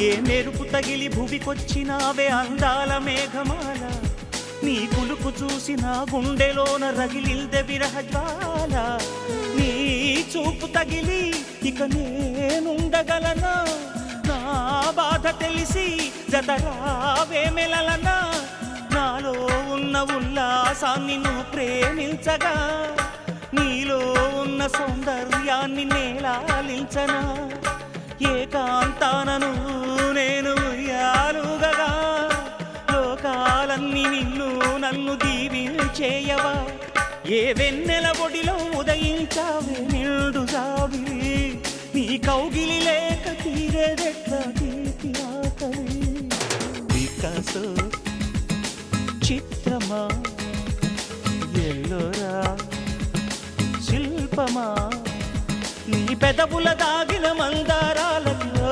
ఏ మెరుపు తగిలి భువికొచ్చినావే అందాల మేఘమాల, నీ కులుకు చూసి నా గుండెలోన రగిలిల్దె విరహజ్వాల. నీ చూపు తగిలి ఇక నేనుండగలనా, నా బాధ తెలిసి జతరావే మెలలనా. నాలో ఉన్న ఉల్లాసాన్ని నువ్వు ప్రేమించగా, నీలో ఉన్న సౌందర్యాన్ని నేలాలించనా. ఏకాంతానను నేను ఉయ్యాలుగగా, లోకాలన్నీ నిన్ను నన్ను దీవించేయవా. ఏ వెన్నెల ఒడిలో ఉదయించావే నిండు జాబిలి, నీ కౌగిలి లేక తీరేదెట్లా తీపి ఆకలి. వికాసో చిత్రమా, ఎల్లోరా శిల్పమా, నీ పెదవుల దాగిన మందారాలలో